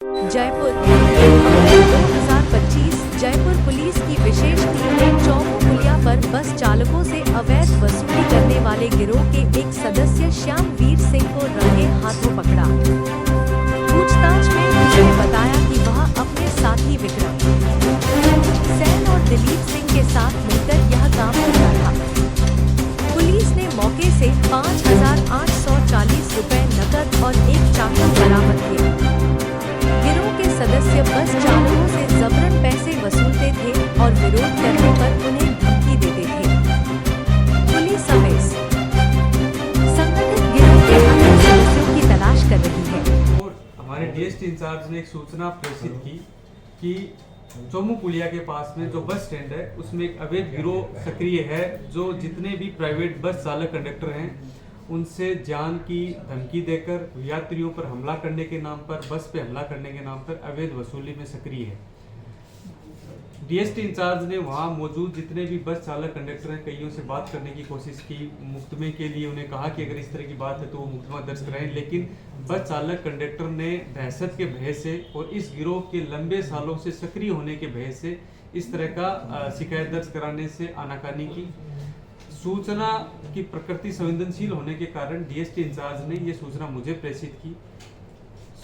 Jaipur 2025 Jaipur police की विशेष team ने चौमू पुलिया पर बस चालकों से अवैध वसूली करने वाले गिरोह के एक सदस्य श्यामवीर सिंह को रंगे हाथों पकड़ा। पूछताछ में उसने बताया कि वह अपने साथी विक्रम सैन और दिलीप सिंह के साथ मिलकर यह काम करता था। पुलिस ने मौके से 5,840 रुपए नकद और एक चाकू बरामद किया। गिरोह के सदस्य बस चालकों से जबरन पैसे वसूलते थे और विरोध करने पर उन्हें धमकी देते थे। पुलिस समेत संगठित गिरोह के अन्य सदस्यों की तलाश कर रही है। और हमारे डीएसटी इंचार्ज ने एक सूचना प्रेषित की कि चौमू पुलिया के पास में जो बस स्टैंड है उसमें एक अवैध गिरोह सक्रिय है, जो जितने भी प्राइवेट बस चालक कंडक्टर हैं उनसे जान की धमकी देकर यात्रियों पर हमला करने के नाम पर, बस पे हमला करने के नाम पर अवैध वसूली में सक्रिय है। डीएसटी इंचार्ज ने वहां मौजूद जितने भी बस चालक कंडक्टर हैं कईयों से बात करने की कोशिश की, मुकदमे के लिए उन्हें कहा कि अगर इस तरह की बात है तो वो मुकदमा दर्ज कराएं, लेकिन बस चालक कंडक्टर ने दहशत के भय से और इस गिरोह के लंबे सालों से सक्रिय होने के भय से इस तरह का शिकायत दर्ज कराने से आनाकानी की। सूचना की प्रकृति संवेदनशील होने के कारण डीएसटी इंचार्ज ने यह सूचना मुझे प्रेषित की।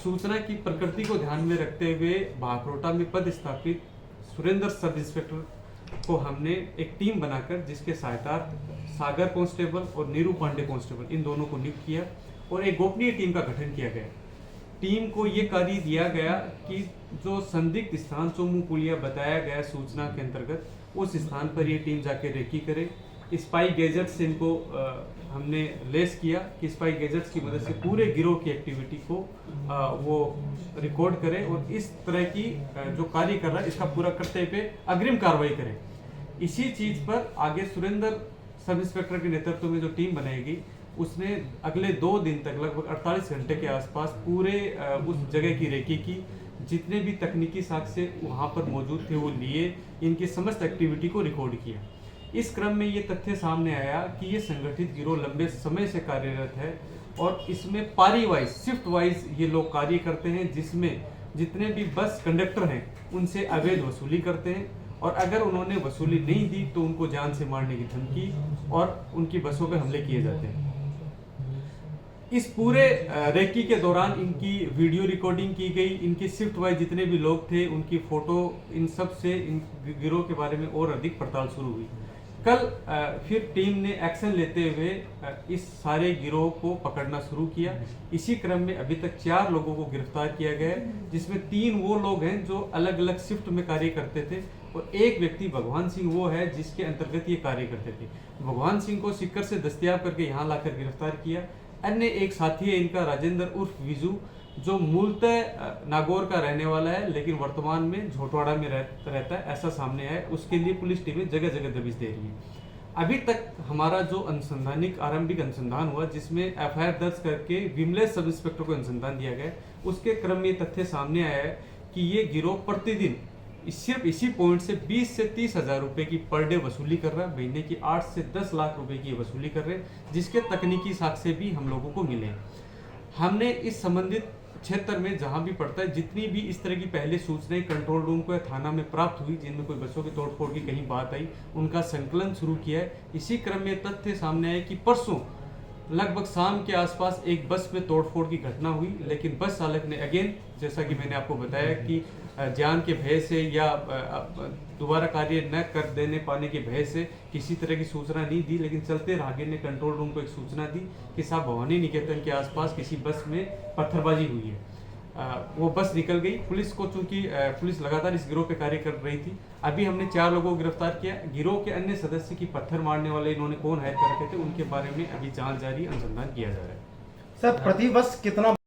सूचना की प्रकृति को ध्यान में रखते हुए भाखरोटा में पदस्थापित सुरेंद्र सब इंस्पेक्टर को हमने एक टीम बनाकर, जिसके सहायता सागर कांस्टेबल और नीरू पांडे कांस्टेबल इन दोनों को नियुक्त किया और एक गोपनीय टीम का गठन किया गया। टीम को ये कार्य दिया गया कि जो संदिग्ध स्थान चौमू पुलिया बताया गया सूचना के अंतर्गत, उस स्थान पर ये टीम जाके रेकी करे। स्पाई गैजेट्स से इनको हमने लेस किया कि स्पाई गैजेट्स की मदद से पूरे गिरोह की एक्टिविटी को वो रिकॉर्ड करें और इस तरह की जो कार्य कर रहा है इसका पूरा करते हुए अग्रिम कार्रवाई करें। इसी चीज पर आगे सुरेंद्र सब इंस्पेक्टर के नेतृत्व में जो टीम बनाएगी उसने अगले 2 दिन तक लगभग 48 घंटे के आसपास पूरे उस जगह की रेकी की। जितने भी तकनीकी साक्ष्य वहां पर मौजूद थे वो लिए, इनकी समस्त एक्टिविटी को रिकॉर्ड किया। इस क्रम में ये तथ्य सामने आया कि ये संगठित गिरोह लंबे समय से कार्यरत है और इसमें पारी वाइज, शिफ्ट वाइज ये लोग कार्य करते हैं, जिसमें जितने भी बस कंडक्टर हैं उनसे अवैध वसूली करते हैं और अगर उन्होंने वसूली नहीं दी तो उनको जान से मारने की धमकी और उनकी बसों पर हमले किए जाते हैं। इस पूरे रेकी के दौरान इनकी वीडियो रिकॉर्डिंग की गई, इनकी शिफ्ट वाइज जितने भी लोग थे उनकी फोटो, इन सब से इन गिरोह के बारे में और अधिक पड़ताल शुरू हुई। कल फिर टीम ने एक्शन लेते हुए इस सारे गिरोह को पकड़ना शुरू किया। इसी क्रम में अभी तक 4 लोगों को गिरफ्तार किया गया, जिसमें 3 वो लोग हैं जो अलग अलग शिफ्ट में कार्य करते थे और एक व्यक्ति भगवान सिंह वो है जिसके अंतर्गत ये कार्य करते थे। भगवान सिंह को सिक्कर से दस्तयाब करके यहाँ लाकर गिरफ्तार किया। अन्य एक साथी है इनका राजेंद्र उर्फ विजू, जो मूलतः नागौर का रहने वाला है लेकिन वर्तमान में झोटवाड़ा में रहता है, ऐसा सामने है। उसके लिए पुलिस टीमें जगह जगह दबिश दे रही है। अभी तक हमारा जो अनुसंधानिक आरंभिक अनुसंधान हुआ, जिसमें एफआईआर दर्ज करके विमलेश सब इंस्पेक्टर को अनुसंधान दिया गया, उसके क्रम में तथ्य सामने आया है कि ये गिरोह प्रतिदिन सिर्फ इसी पॉइंट से 20 से 30 हजार रुपए की पर डे वसूली कर रहा है। महीने की 8 से 10 लाख रुपए की वसूली कर रहे हैं, जिसके तकनीकी साक्ष्य भी हम लोगों को मिले। हमने इस संबंधित क्षेत्र में जहां भी पड़ता है जितनी भी इस तरह की पहले सूचनाएं कंट्रोल रूम को या थाना में प्राप्त हुई, जिनमें कोई बसों की तोड़फोड़ की कहीं बात आई, उनका संकलन शुरू किया है। इसी क्रम में तथ्य सामने आया कि परसों लगभग शाम के आसपास एक बस में तोड़फोड़ की घटना हुई, लेकिन बस चालक ने अगेन, जैसा कि मैंने आपको बताया कि जान के भय से या दोबारा कार्य न कर देने पाने के भय से किसी तरह की सूचना नहीं दी, लेकिन चलते राहगीर ने कंट्रोल रूम को एक सूचना दी कि साहब भवानी निकेतन के आसपास किसी बस में पत्थरबाजी हुई है। वो बस निकल गई। पुलिस को, चूंकि पुलिस लगातार इस गिरोह पे कार्य कर रही थी, अभी हमने 4 लोगों को गिरफ्तार किया। गिरोह के अन्य सदस्य की पत्थर मारने वाले इन्होंने कौन हायर कर रखे थे, उनके बारे में अभी जांच जारी, अनुसंधान किया जा रहा है। सर, प्रति बस कितना